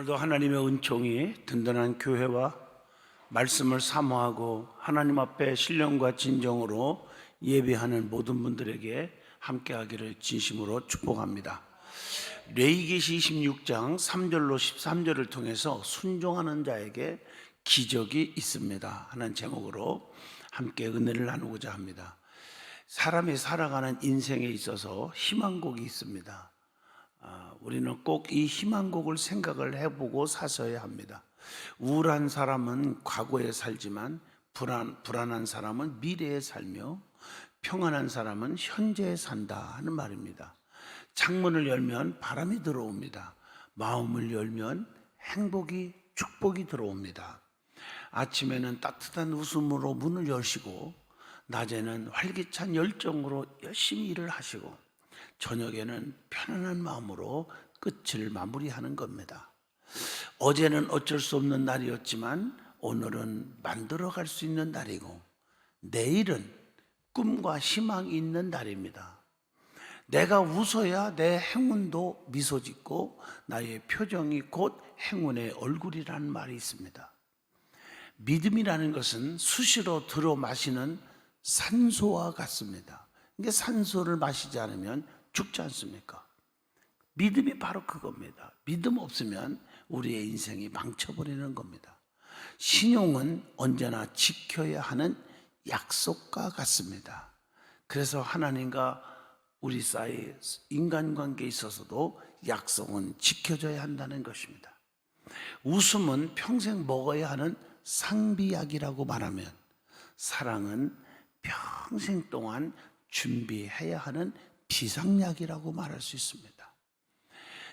오늘도 하나님의 은총이 든든한 교회와 말씀을 사모하고 하나님 앞에 신령과 진정으로 예배하는 모든 분들에게 함께하기를 진심으로 축복합니다. 레위기시 26장 3절로 13절을 통해서 순종하는 자에게 기적이 있습니다 하는 제목으로 함께 은혜를 나누고자 합니다. 사람이 살아가는 인생에 있어서 희망곡이 있습니다. 우리는 꼭 이 희망곡을 생각을 해보고 사셔야 합니다. 우울한 사람은 과거에 살지만 불안한 사람은 미래에 살며 평안한 사람은 현재에 산다 하는 말입니다. 창문을 열면 바람이 들어옵니다. 마음을 열면 행복이, 축복이 들어옵니다. 아침에는 따뜻한 웃음으로 문을 여시고 낮에는 활기찬 열정으로 열심히 일을 하시고 저녁에는 편안한 마음으로 끝을 마무리하는 겁니다. 어제는 어쩔 수 없는 날이었지만 오늘은 만들어갈 수 있는 날이고 내일은 꿈과 희망이 있는 날입니다. 내가 웃어야 내 행운도 미소 짓고 나의 표정이 곧 행운의 얼굴이라는 말이 있습니다. 믿음이라는 것은 수시로 들어 마시는 산소와 같습니다. 이게 산소를 마시지 않으면 죽지 않습니까? 믿음이 바로 그겁니다. 믿음 없으면 우리의 인생이 망쳐버리는 겁니다. 신용은 언제나 지켜야 하는 약속과 같습니다. 그래서 하나님과 우리 사이 인간관계에 있어서도 약속은 지켜져야 한다는 것입니다. 웃음은 평생 먹어야 하는 상비약이라고 말하면 사랑은 평생 동안 준비해야 하는 비상약이라고 말할 수 있습니다.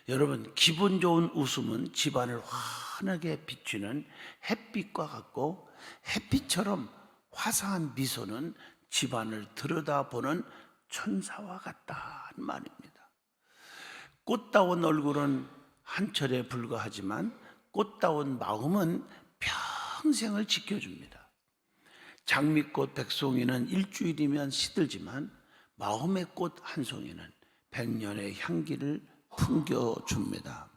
여러분, 기분 좋은 웃음은 집안을 환하게 비추는 햇빛과 같고 햇빛처럼 화사한 미소는 집안을 들여다보는 천사와 같다는 말입니다. 꽃다운 얼굴은 한철에 불과하지만 꽃다운 마음은 평생을 지켜줍니다. 장미꽃 백송이는 일주일이면 시들지만 마음의 꽃 한 송이는 100년의 향기를 풍겨줍니다.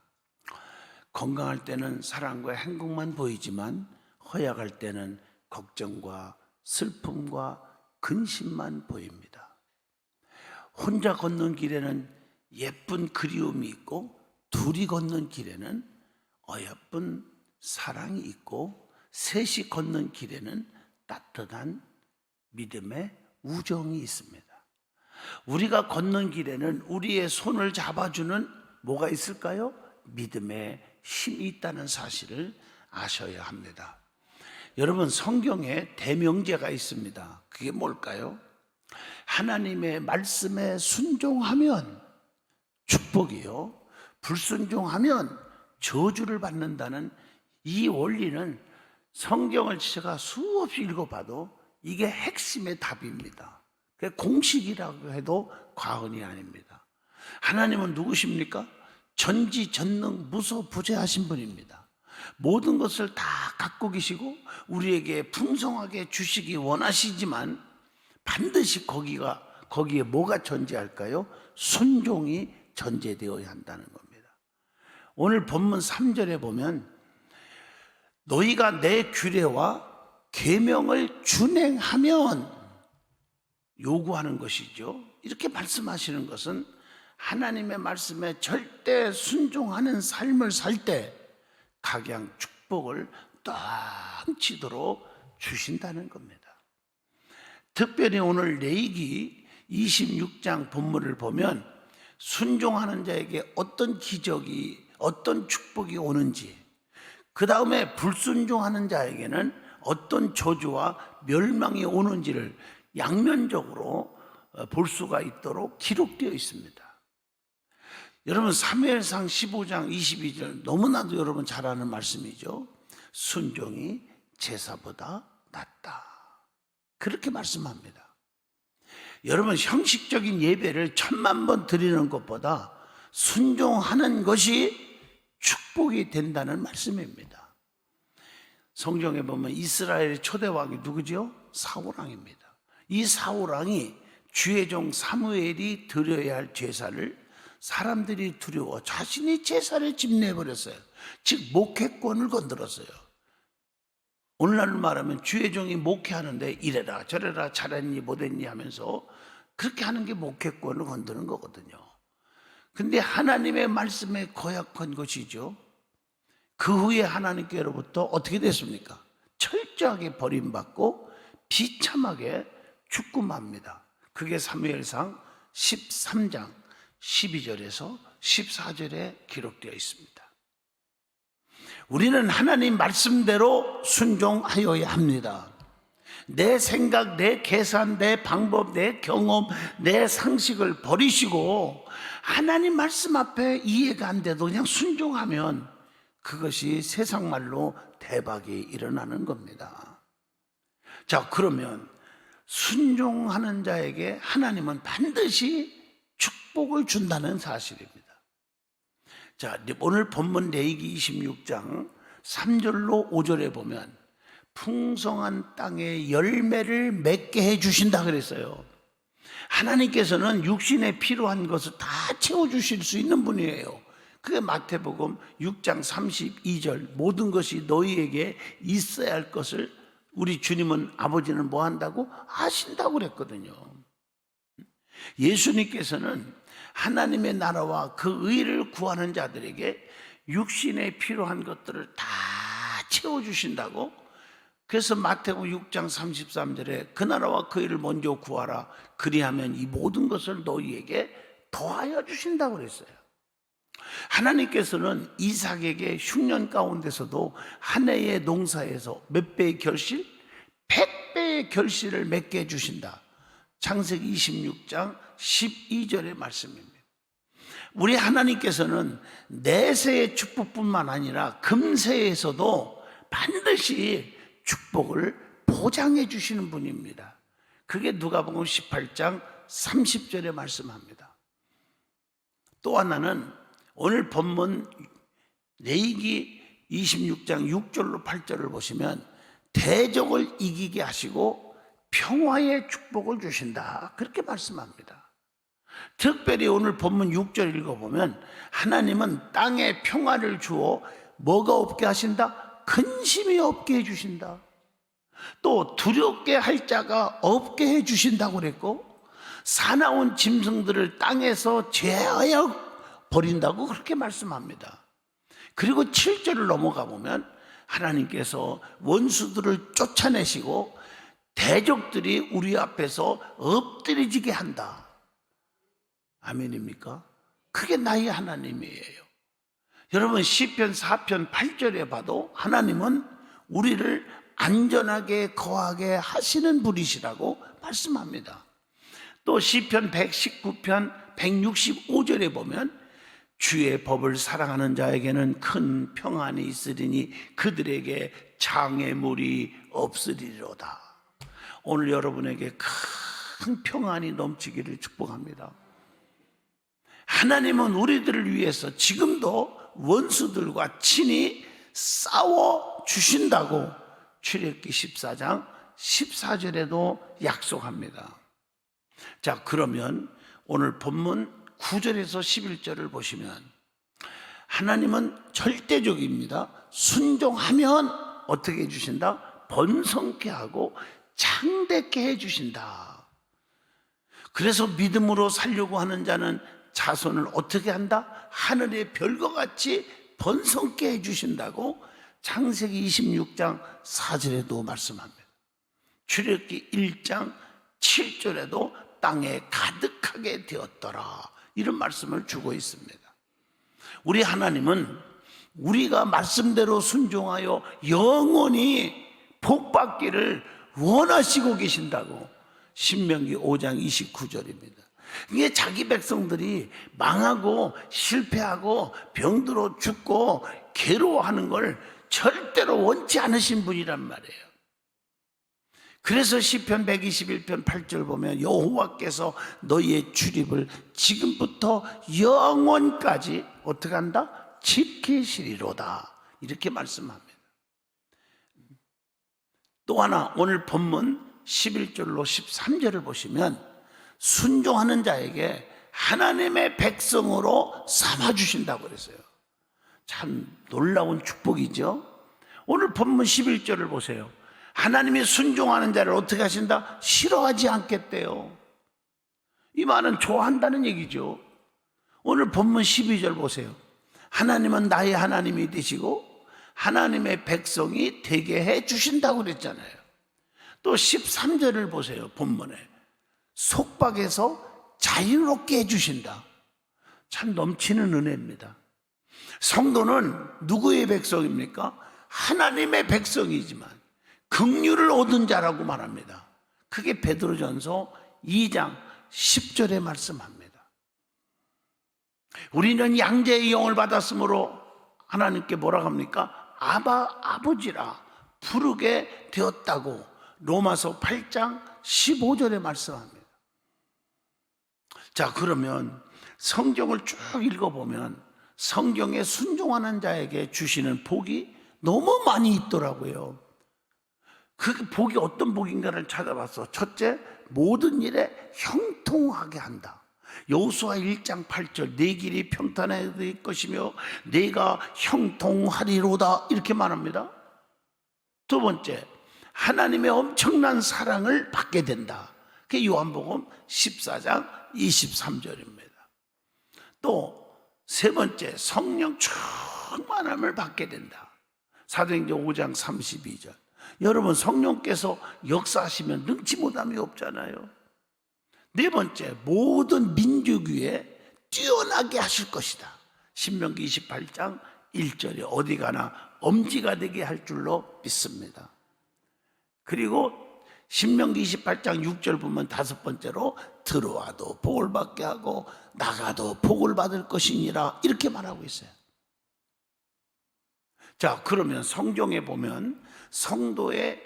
건강할 때는 사랑과 행복만 보이지만 허약할 때는 걱정과 슬픔과 근심만 보입니다. 혼자 걷는 길에는 예쁜 그리움이 있고 둘이 걷는 길에는 어여쁜 사랑이 있고 셋이 걷는 길에는 따뜻한 믿음의 우정이 있습니다. 우리가 걷는 길에는 우리의 손을 잡아주는 뭐가 있을까요? 믿음의 힘이 있다는 사실을 아셔야 합니다. 여러분, 성경에 대명제가 있습니다. 그게 뭘까요? 하나님의 말씀에 순종하면 축복이요, 불순종하면 저주를 받는다는 이 원리는 성경을 제가 수없이 읽어봐도 이게 핵심의 답입니다. 공식이라고 해도 과언이 아닙니다. 하나님은 누구십니까? 전지전능 무소부재하신 분입니다. 모든 것을 다 갖고 계시고 우리에게 풍성하게 주시기 원하시지만 반드시 거기에 뭐가 존재할까요? 순종이 존재되어야 한다는 겁니다. 오늘 본문 3절에 보면 너희가 내 규례와 계명을 준행하면 요구하는 것이죠. 이렇게 말씀하시는 것은 하나님의 말씀에 절대 순종하는 삶을 살 때 각양 축복을 넘치도록 주신다는 겁니다. 특별히 오늘 레위기 26장 본문을 보면 순종하는 자에게 어떤 기적이, 어떤 축복이 오는지, 그 다음에 불순종하는 자에게는 어떤 저주와 멸망이 오는지를 양면적으로 볼 수가 있도록 기록되어 있습니다. 여러분, 사무엘상 15장 22절 너무나도 여러분 잘 아는 말씀이죠. 순종이 제사보다 낫다, 그렇게 말씀합니다. 여러분, 형식적인 예배를 1000만 번 드리는 것보다 순종하는 것이 축복이 된다는 말씀입니다. 성경에 보면 이스라엘의 초대왕이 누구죠? 사울왕입니다. 이 사울왕이 주의 종 사무엘이 드려야 할 제사를 사람들이 두려워 자신이 제사를 집내버렸어요. 즉 목회권을 건드렸어요. 오늘날로 말하면 주의 종이 목회하는데 이래라 저래라 잘했니 못했니 하면서 그렇게 하는 게 목회권을 건드는 거거든요. 근데 하나님의 말씀에 거역한 것이죠. 그 후에 하나님께로부터 어떻게 됐습니까? 철저하게 버림받고 비참하게 죽음합니다. 그게 사무엘상 13장 12절에서 14절에 기록되어 있습니다. 우리는 하나님 말씀대로 순종하여야 합니다. 내 생각, 내 계산, 내 방법, 내 경험, 내 상식을 버리시고 하나님 말씀 앞에 이해가 안 돼도 그냥 순종하면 그것이 세상 말로 대박이 일어나는 겁니다. 자, 그러면 순종하는 자에게 하나님은 반드시 축복을 준다는 사실입니다. 자, 오늘 본문 레위기 26장 3절로 5절에 보면 풍성한 땅에 열매를 맺게 해주신다 그랬어요. 하나님께서는 육신에 필요한 것을 다 채워주실 수 있는 분이에요. 그게 마태복음 6장 32절 모든 것이 너희에게 있어야 할 것을 우리 주님은 아버지는 뭐 한다고? 하신다고 그랬거든요. 예수님께서는 하나님의 나라와 그 의를 구하는 자들에게 육신에 필요한 것들을 다 채워주신다고. 그래서 마태복음 6장 33절에 그 나라와 그 의를 먼저 구하라 그리하면 이 모든 것을 너희에게 더하여 주신다고 그랬어요. 하나님께서는 이삭에게 흉년 가운데서도 한 해의 농사에서 몇 배의 결실? 100배의 결실을 맺게 해주신다. 창세기 26장 12절의 말씀입니다. 우리 하나님께서는 내세의 축복뿐만 아니라 금세에서도 반드시 축복을 보장해 주시는 분입니다. 그게 누가복음 18장 30절에 말씀합니다. 또 하나는 오늘 본문 레위기 26장 6절로 8절을 보시면 대적을 이기게 하시고 평화의 축복을 주신다 그렇게 말씀합니다. 특별히 오늘 본문 6절 읽어보면 하나님은 땅에 평화를 주어 뭐가 없게 하신다? 근심이 없게 해주신다. 또 두렵게 할 자가 없게 해주신다고 그랬고 사나운 짐승들을 땅에서 제하여 버린다고 그렇게 말씀합니다. 그리고 7절을 넘어가 보면 하나님께서 원수들을 쫓아내시고 대적들이 우리 앞에서 엎드려지게 한다. 아멘입니까? 그게 나의 하나님이에요. 여러분 시편 4편 8절에 봐도 하나님은 우리를 안전하게 거하게 하시는 분이시라고 말씀합니다. 또 시편 119편 165절에 보면 주의 법을 사랑하는 자에게는 큰 평안이 있으리니 그들에게 장애물이 없으리로다. 오늘 여러분에게 큰 평안이 넘치기를 축복합니다. 하나님은 우리들을 위해서 지금도 원수들과 친히 싸워 주신다고 출애굽기 14장 14절에도 약속합니다. 자, 그러면 오늘 본문 9절에서 11절을 보시면 하나님은 절대적입니다. 순종하면 어떻게 해주신다? 번성케 하고 창대케 해주신다. 그래서 믿음으로 살려고 하는 자는 자손을 어떻게 한다? 하늘의 별과 같이 번성케 해주신다고 창세기 26장 4절에도 말씀합니다. 출애굽기 1장 7절에도 땅에 가득하게 되었더라 이런 말씀을 주고 있습니다. 우리 하나님은 우리가 말씀대로 순종하여 영원히 복받기를 원하시고 계신다고 신명기 5장 29절입니다. 이게 자기 백성들이 망하고 실패하고 병들어 죽고 괴로워하는 걸 절대로 원치 않으신 분이란 말이에요. 그래서 시편 121편 8절 보면 여호와께서 너희의 출입을 지금부터 영원까지 어떻게 한다? 지키시리로다 이렇게 말씀합니다. 또 하나 오늘 본문 11절로 13절을 보시면 순종하는 자에게 하나님의 백성으로 삼아주신다고 그랬어요. 참 놀라운 축복이죠. 오늘 본문 11절을 보세요. 하나님이 순종하는 자를 어떻게 하신다? 싫어하지 않겠대요. 이 말은 좋아한다는 얘기죠. 오늘 본문 12절 보세요. 하나님은 나의 하나님이 되시고 하나님의 백성이 되게 해 주신다고 그랬잖아요. 또 13절을 보세요. 본문에 속박에서 자유롭게 해주신다. 참 넘치는 은혜입니다. 성도는 누구의 백성입니까? 하나님의 백성이지만 긍휼을 얻은 자라고 말합니다. 그게 베드로전서 2장 10절에 말씀합니다. 우리는 양자의 영을 받았으므로 하나님께 뭐라고 합니까? 아바 아버지라 부르게 되었다고 로마서 8장 15절에 말씀합니다. 자, 그러면 성경을 쭉 읽어보면 성경에 순종하는 자에게 주시는 복이 너무 많이 있더라고요. 그 복이 어떤 복인가를 찾아봤어. 첫째, 모든 일에 형통하게 한다. 여호수아 1장 8절 내 길이 평탄할 것이며 내가 형통하리로다 이렇게 말합니다. 두 번째, 하나님의 엄청난 사랑을 받게 된다. 그게 요한복음 14장 23절입니다. 또 세 번째, 성령 충만함을 받게 된다. 사도행전 5장 32절. 여러분, 성령께서 역사하시면 능치 못함이 없잖아요. 네 번째, 모든 민족 위에 뛰어나게 하실 것이다. 신명기 28장 1절에 어디 가나 엄지가 되게 할 줄로 믿습니다. 그리고 신명기 28장 6절 보면 다섯 번째로 들어와도 복을 받게 하고 나가도 복을 받을 것이니라 이렇게 말하고 있어요. 자, 그러면 성경에 보면 성도의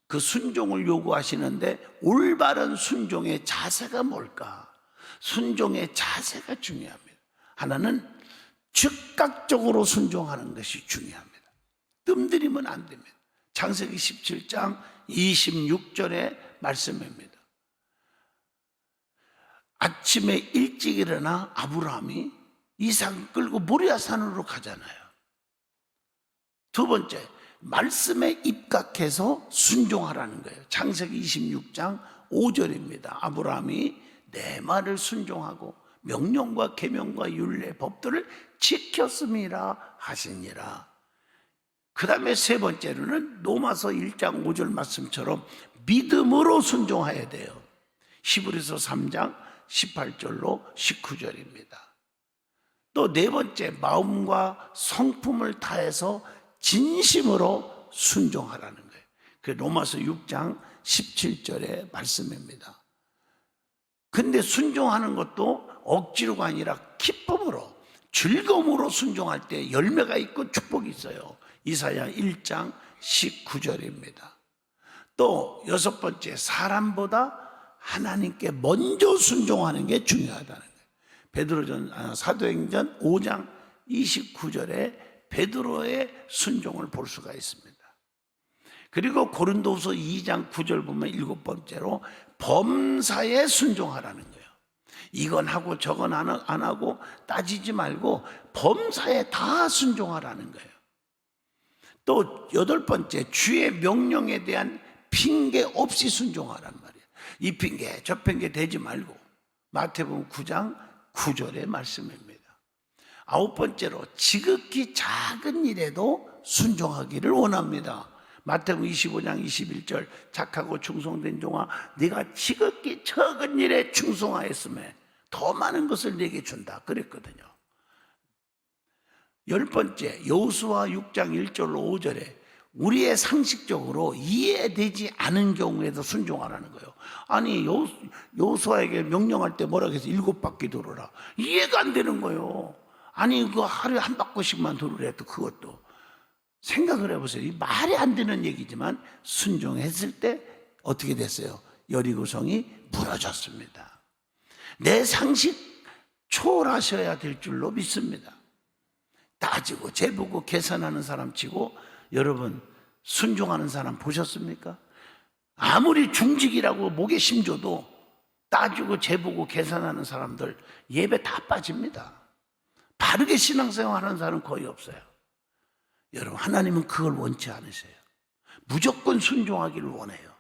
그 순종을 요구하시는데 올바른 순종의 자세가 뭘까? 순종의 자세가 중요합니다. 하나는 즉각적으로 순종하는 것이 중요합니다. 뜸들이면 안 됩니다. 창세기 17장 26절의 말씀입니다. 아침에 일찍 일어나 아브라함이 이삭을 끌고 모리아산으로 가잖아요. 두 번째, 말씀에 입각해서 순종하라는 거예요. 창세기 26장 5절입니다. 아브라함이 내 말을 순종하고 명령과 계명과 율례 법도를 지켰음이라 하시니라. 그 다음에 세 번째로는 로마서 1장 5절 말씀처럼 믿음으로 순종해야 돼요. 히브리서 3장 18절로 19절입니다. 또 네 번째, 마음과 성품을 다해서 진심으로 순종하라는 거예요. 그 로마서 6장 17절의 말씀입니다. 근데 순종하는 것도 억지로가 아니라 기쁨으로, 즐거움으로 순종할 때 열매가 있고 축복이 있어요. 이사야 1장 19절입니다. 또 여섯 번째, 사람보다 하나님께 먼저 순종하는 게 중요하다는 거예요. 사도행전 5장 29절에 베드로의 순종을 볼 수가 있습니다. 그리고 고린도후서 2장 9절 보면 일곱 번째로 범사에 순종하라는 거예요. 이건 하고 저건 안 하고 따지지 말고 범사에 다 순종하라는 거예요. 또 여덟 번째, 주의 명령에 대한 핑계 없이 순종하란 말이에요. 이 핑계 저 핑계 대지 말고 마태복음 9장 9절의 말씀입니다. 아홉 번째로 지극히 작은 일에도 순종하기를 원합니다. 마태복음 25장 21절 착하고 충성된 종아 네가 지극히 적은 일에 충성하였음에 더 많은 것을 내게 준다 그랬거든요. 열 번째, 여호수아 6장 1절로 5절에 우리의 상식적으로 이해되지 않은 경우에도 순종하라는 거예요. 아니 여호수아에게 명령할 때 뭐라고 해서 7바퀴 돌아라. 이해가 안 되는 거예요. 아니 그 하루에 한 바퀴씩만 돌으래. 또 그것도 생각을 해보세요. 이 말이 안 되는 얘기지만 순종했을 때 어떻게 됐어요? 여리고성이 무너졌습니다. 내 상식 초월하셔야 될 줄로 믿습니다. 따지고 재보고 계산하는 사람 치고 여러분 순종하는 사람 보셨습니까? 아무리 중직이라고 목에 심줘도 따지고 재보고 계산하는 사람들 예배 다 빠집니다. 바르게 신앙생활 하는 사람은 거의 없어요. 여러분, 하나님은 그걸 원치 않으세요. 무조건 순종하기를 원해요.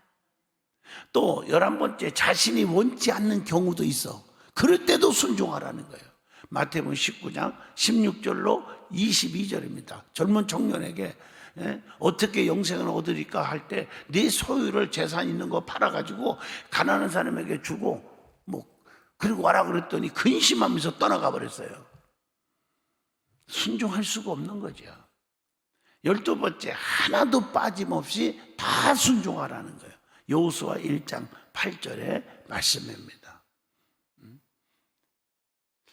또 11번째, 자신이 원치 않는 경우도 있어. 그럴 때도 순종하라는 거예요. 마태복음 19장 16절로 22절입니다. 젊은 청년에게 어떻게 영생을 얻으리까 할 때 네 소유를 재산 있는 거 팔아가지고 가난한 사람에게 주고 그리고 와라 그랬더니 근심하면서 떠나가 버렸어요. 순종할 수가 없는 거죠. 12번째, 하나도 빠짐없이 다 순종하라는 거예요. 여호수아 1장 8절의 말씀입니다.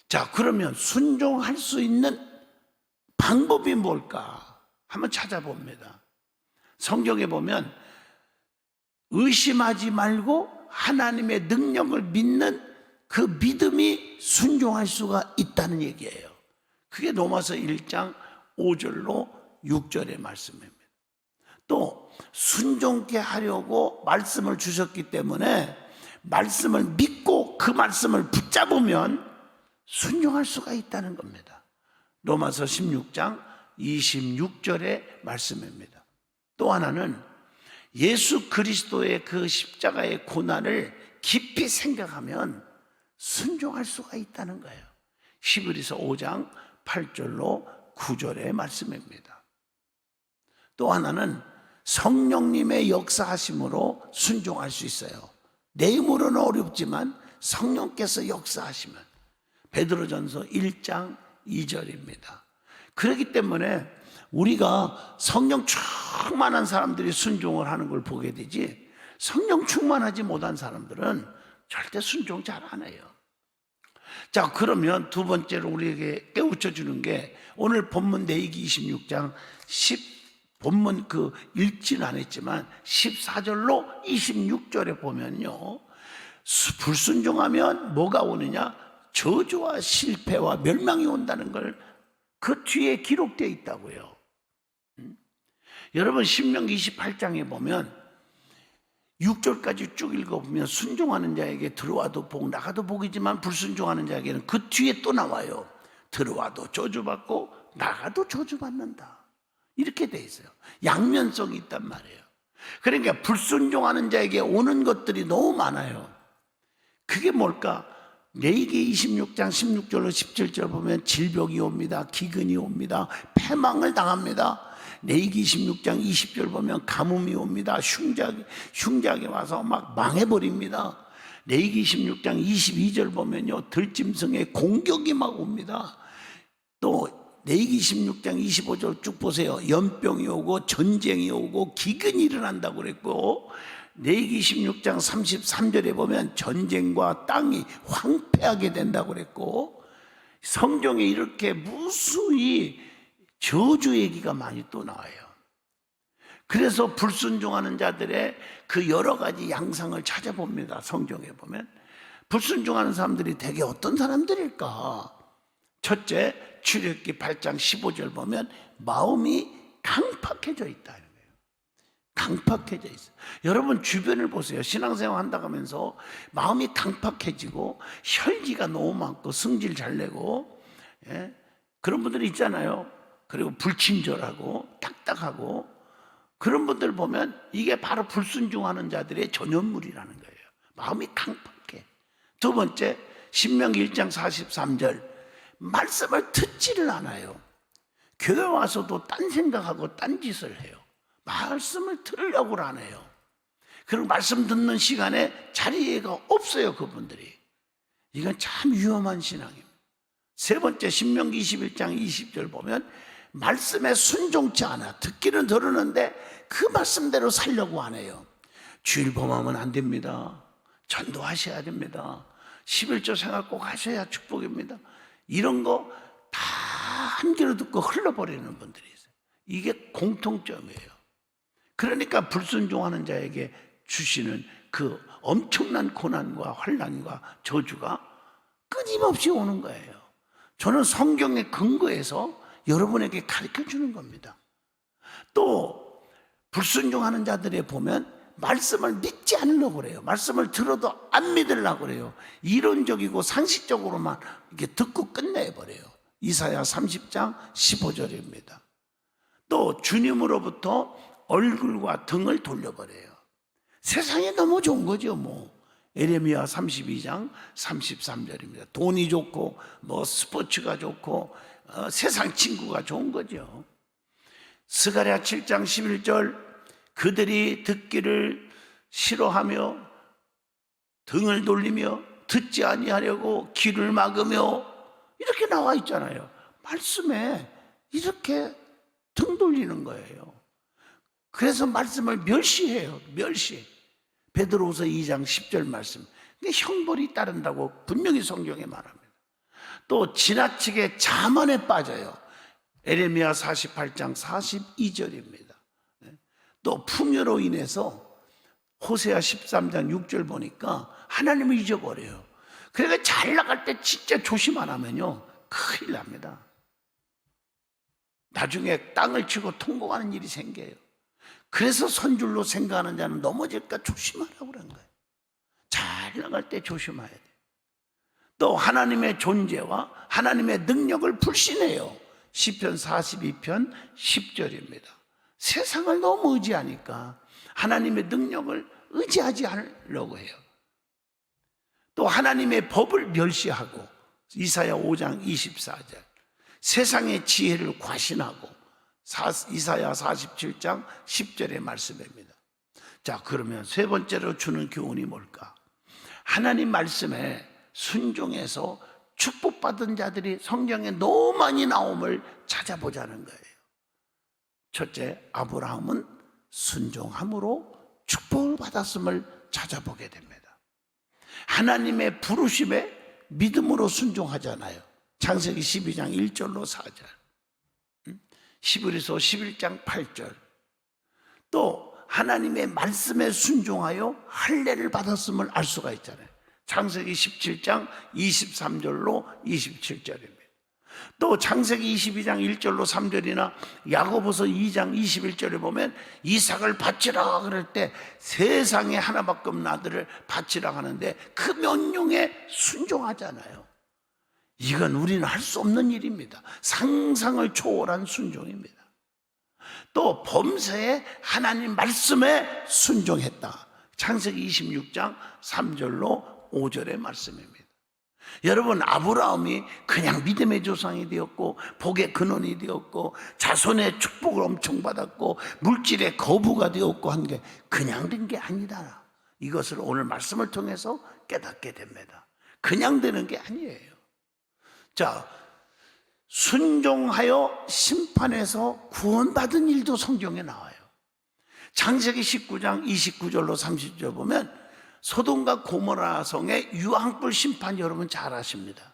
자, 그러면 순종할 수 있는 방법이 뭘까? 한번 찾아봅니다. 성경에 보면 의심하지 말고 하나님의 능력을 믿는 그 믿음이 순종할 수가 있다는 얘기예요. 그게 로마서 1장 5절로 6절의 말씀입니다. 또 순종케 하려고 말씀을 주셨기 때문에 말씀을 믿고 그 말씀을 붙잡으면 순종할 수가 있다는 겁니다. 로마서 16장 26절의 말씀입니다. 또 하나는 예수 그리스도의 그 십자가의 고난을 깊이 생각하면 순종할 수가 있다는 거예요. 히브리서 5장 8절로 9절의 말씀입니다. 또 하나는 성령님의 역사하심으로 순종할 수 있어요. 내 힘으로는 어렵지만 성령께서 역사하시면, 베드로전서 1장 2절입니다. 그렇기 때문에 우리가 성령 충만한 사람들이 순종을 하는 걸 보게 되지, 성령 충만하지 못한 사람들은 절대 순종 잘 안 해요. 자, 그러면 두 번째로 우리에게 깨우쳐 주는 게 오늘 본문 레위기 26장 10 본문 읽지는 안 했지만 14절로 26절에 보면요, 불순종하면 뭐가 오느냐? 저주와 실패와 멸망이 온다는 걸 그 뒤에 기록되어 있다고요. 여러분, 신명기 28장에 보면 6절까지 쭉 읽어보면 순종하는 자에게 들어와도 복, 나가도 복이지만 불순종하는 자에게는 그 뒤에 또 나와요. 들어와도 저주받고 나가도 저주받는다. 이렇게 돼 있어요. 양면성이 있단 말이에요. 그러니까 불순종하는 자에게 오는 것들이 너무 많아요. 그게 뭘까? 레위기 26장 16절로 17절 보면 질병이 옵니다. 기근이 옵니다. 패망을 당합니다. 레위기 26장 20절 보면 가뭄이 옵니다. 흉작이 와서 막 망해버립니다. 레위기 26장 22절 보면요, 들짐승의 공격이 막 옵니다. 또 레위기 26장 25절 쭉 보세요. 연병이 오고 전쟁이 오고 기근이 일어난다고 그랬고, 레위기 16장 33절에 보면 전쟁과 땅이 황폐하게 된다고 그랬고, 성경에 이렇게 무수히 저주 얘기가 많이 또 나와요. 그래서 불순종하는 자들의 그 여러 가지 양상을 찾아봅니다. 성경에 보면 불순종하는 사람들이 대개 어떤 사람들일까? 첫째, 출애굽기 8장 15절 보면 마음이 강팍해져 있다. 강팍해져 있어요. 여러분 주변을 보세요. 신앙생활 한다고 하면서 마음이 강팍해지고 혈기가 너무 많고 성질 잘 내고, 그런 분들이 있잖아요. 그리고 불친절하고 딱딱하고, 그런 분들 보면 이게 바로 불순종하는 자들의 전염물이라는 거예요. 마음이 강팍해. 두 번째, 신명기 1장 43절 말씀을 듣지를 않아요. 교회 와서도 딴 생각하고 딴 짓을 해요. 말씀을 들으려고 안 해요. 그리고 말씀 듣는 시간에 자리가 없어요, 그분들이. 이건 참 위험한 신앙입니다. 세 번째, 신명기 21장 20절 보면 말씀에 순종치 않아. 듣기는 들으는데 그 말씀대로 살려고 안 해요. 주일 범하면 안 됩니다. 전도하셔야 됩니다. 11조 생활 꼭 하셔야 축복입니다. 이런 거 다 한 귀로 듣고 흘러버리는 분들이 있어요. 이게 공통점이에요. 그러니까 불순종하는 자에게 주시는 그 엄청난 고난과 환난과 저주가 끊임없이 오는 거예요. 저는 성경의 근거에서 여러분에게 가르쳐 주는 겁니다. 또 불순종하는 자들에 보면 말씀을 믿지 않으려고 그래요. 말씀을 들어도 안 믿으려고 그래요. 이론적이고 상식적으로만 이렇게 듣고 끝내버려요. 이사야 30장 15절입니다. 또 주님으로부터 얼굴과 등을 돌려버려요. 세상이 너무 좋은 거죠. 에레미야 32장 33절입니다. 돈이 좋고 스포츠가 좋고 세상 친구가 좋은 거죠. 스가랴 7장 11절 그들이 듣기를 싫어하며 등을 돌리며 듣지 아니하려고 귀를 막으며 이렇게 나와 있잖아요. 말씀에 이렇게 등 돌리는 거예요. 그래서 말씀을 멸시해요. 멸시. 베드로후서 2장 10절 말씀. 근데 형벌이 따른다고 분명히 성경에 말합니다. 또 지나치게 자만에 빠져요. 에레미야 48장 42절입니다. 또 풍요로 인해서 호세아 13장 6절 보니까 하나님을 잊어버려요. 그러니까 잘 나갈 때 진짜 조심 안 하면요 큰일 납니다. 나중에 땅을 치고 통곡하는 일이 생겨요. 그래서 선줄로 생각하는 자는 넘어질까 조심하라고 그런 거예요. 잘 나갈 때 조심해야 돼요. 또 하나님의 존재와 하나님의 능력을 불신해요. 시편 42편 10절입니다. 세상을 너무 의지하니까 하나님의 능력을 의지하지 않으려고 해요. 또 하나님의 법을 멸시하고 이사야 5장 24절 세상의 지혜를 과신하고 이사야 47장 10절의 말씀입니다. 자, 그러면 세 번째로 주는 교훈이 뭘까? 하나님 말씀에 순종해서 축복받은 자들이 성경에 너무 많이 나옴을 찾아보자는 거예요. 첫째, 아브라함은 순종함으로 축복을 받았음을 찾아보게 됩니다. 하나님의 부르심에 믿음으로 순종하잖아요. 창세기 12장 1절로 4절, 히브리서 11장 8절, 또 하나님의 말씀에 순종하여 할례를 받았음을 알 수가 있잖아요. 창세기 17장 23절로 27절입니다. 또 창세기 22장 1절로 3절이나 야고보서 2장 21절에 보면 이삭을 바치라 그럴 때 세상에 하나밖에 없는 아들을 바치라 하는데 그 명령에 순종하잖아요. 이건 우리는 할 수 없는 일입니다. 상상을 초월한 순종입니다. 또 범사에 하나님 말씀에 순종했다. 창세기 26장 3절로 5절의 말씀입니다. 여러분, 아브라함이 그냥 믿음의 조상이 되었고 복의 근원이 되었고 자손의 축복을 엄청 받았고 물질의 거부가 되었고 한 게 그냥 된 게 아니다. 이것을 오늘 말씀을 통해서 깨닫게 됩니다. 그냥 되는 게 아니에요. 자, 순종하여 심판에서 구원받은 일도 성경에 나와요. 창세기 19장 29절로 30절 보면 소돔과 고모라 성의 유황불 심판 여러분 잘 아십니다.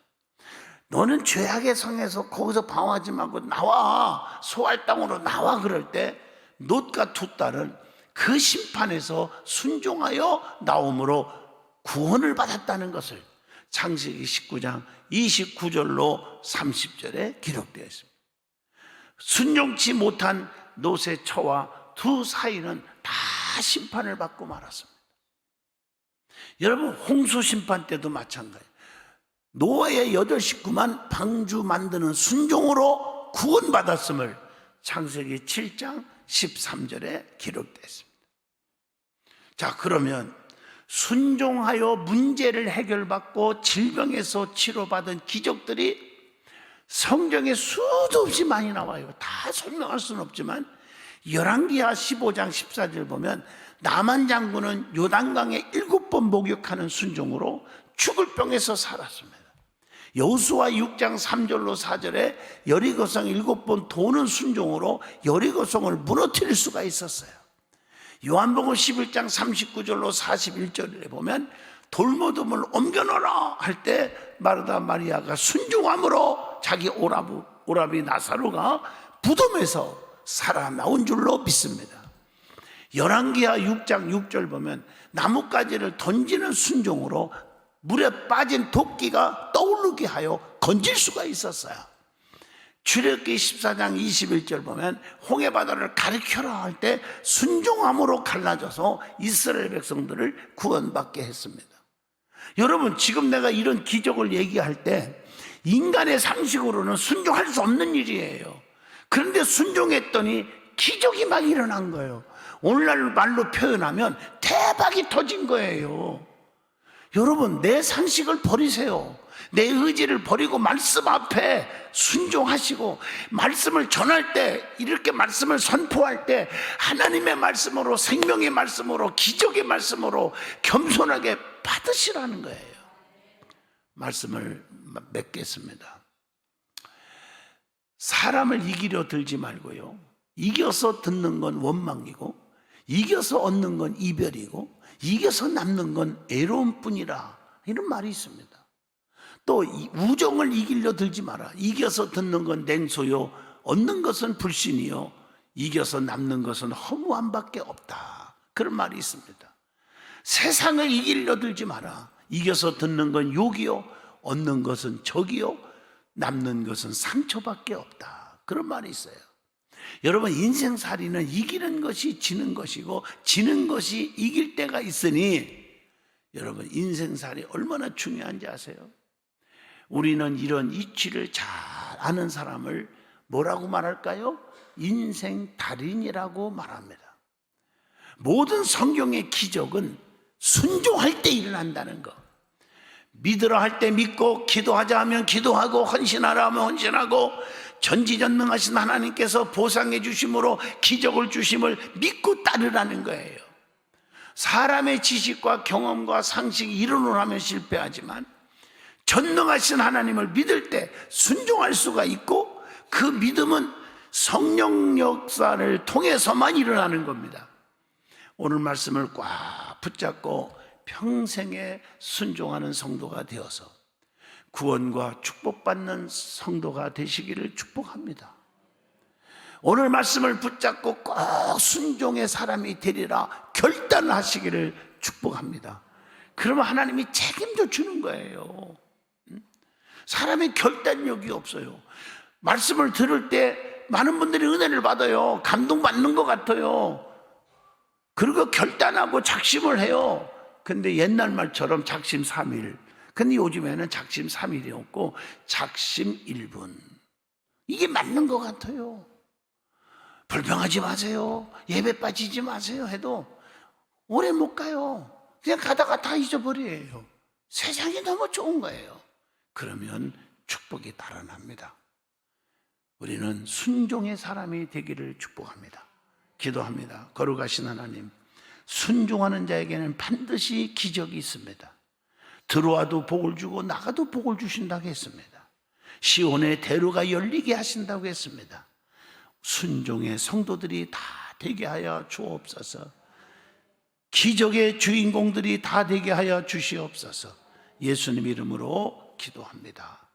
너는 죄악의 성에서 거기서 방황하지 말고 나와, 소알 땅으로 나와 그럴 때 롯과 두 딸은 그 심판에서 순종하여 나옴으로 구원을 받았다는 것을 창세기 19장 29절로 30절에 기록되어 있습니다. 순종치 못한 롯의 처와 두 사이는 다 심판을 받고 말았습니다. 여러분, 홍수 심판 때도 마찬가지예요. 노아의 8 식구만 방주 만드는 순종으로 구원받았음을 창세기 7장 13절에 기록되어 있습니다. 자, 그러면 순종하여 문제를 해결받고 질병에서 치료받은 기적들이 성경에 수도 없이 많이 나와요. 다 설명할 수는 없지만 열왕기하 15장 14절 보면 나만 장군은 요단강에 7번 목욕하는 순종으로 죽을 병에서 살았습니다. 여호수아 6장 3절로 4절에 여리고성 7번 도는 순종으로 여리고성을 무너뜨릴 수가 있었어요. 요한복음 11장 39절로 41절에 보면 돌무덤을 옮겨놓으라 할 때 마르다 마리아가 순종함으로 자기 오라비 나사로가 무덤에서 살아나온 줄로 믿습니다. 열왕기하 6장 6절 보면 나뭇가지를 던지는 순종으로 물에 빠진 도끼가 떠오르게 하여 건질 수가 있었어요. 출애굽기 14장 21절 보면 홍해바다를 가리켜라 할 때 순종함으로 갈라져서 이스라엘 백성들을 구원받게 했습니다. 여러분, 지금 내가 이런 기적을 얘기할 때 인간의 상식으로는 순종할 수 없는 일이에요. 그런데 순종했더니 기적이 막 일어난 거예요. 오늘날 말로 표현하면 대박이 터진 거예요. 여러분, 내 상식을 버리세요. 내 의지를 버리고 말씀 앞에 순종하시고, 말씀을 전할 때, 이렇게 말씀을 선포할 때 하나님의 말씀으로, 생명의 말씀으로, 기적의 말씀으로 겸손하게 받으시라는 거예요. 말씀을 맺겠습니다. 사람을 이기려 들지 말고요, 이겨서 듣는 건 원망이고, 이겨서 얻는 건 이별이고, 이겨서 남는 건 애로움뿐이라, 이런 말이 있습니다. 또 우정을 이기려 들지 마라. 이겨서 듣는 건 냉소요, 얻는 것은 불신이요, 이겨서 남는 것은 허무함밖에 없다, 그런 말이 있습니다. 세상을 이기려 들지 마라. 이겨서 듣는 건 욕이요, 얻는 것은 적이요, 남는 것은 상처밖에 없다, 그런 말이 있어요. 여러분, 인생살이는 이기는 것이 지는 것이고, 지는 것이 이길 때가 있으니, 여러분, 인생살이 얼마나 중요한지 아세요? 우리는 이런 이치를 잘 아는 사람을 뭐라고 말할까요? 인생 달인이라고 말합니다. 모든 성경의 기적은 순종할 때 일어난다는 거. 믿으라 할 때 믿고, 기도하자 하면 기도하고, 헌신하라 하면 헌신하고, 전지전능하신 하나님께서 보상해 주심으로 기적을 주심을 믿고 따르라는 거예요. 사람의 지식과 경험과 상식이 이론하면 실패하지만, 전능하신 하나님을 믿을 때 순종할 수가 있고, 그 믿음은 성령 역사를 통해서만 일어나는 겁니다. 오늘 말씀을 꽉 붙잡고 평생에 순종하는 성도가 되어서 구원과 축복받는 성도가 되시기를 축복합니다. 오늘 말씀을 붙잡고 꼭 순종의 사람이 되리라 결단하시기를 축복합니다. 그러면 하나님이 책임져 주는 거예요. 사람의 결단력이 없어요. 말씀을 들을 때 많은 분들이 은혜를 받아요. 감동받는 것 같아요. 그리고 결단하고 작심을 해요. 근데 옛날 말처럼 작심 3일. 근데 요즘에는 작심 3일이 없고 작심 1분. 이게 맞는 것 같아요. 불평하지 마세요. 예배 빠지지 마세요 해도 오래 못 가요. 그냥 가다가 다 잊어버려요. 세상이 너무 좋은 거예요. 그러면 축복이 달아납니다. 우리는 순종의 사람이 되기를 축복합니다. 기도합니다. 거룩하신 하나님, 순종하는 자에게는 반드시 기적이 있습니다. 들어와도 복을 주고 나가도 복을 주신다고 했습니다. 시온의 대로가 열리게 하신다고 했습니다. 순종의 성도들이 다 되게 하여 주옵소서. 기적의 주인공들이 다 되게 하여 주시옵소서. 예수님 이름으로 기도합니다.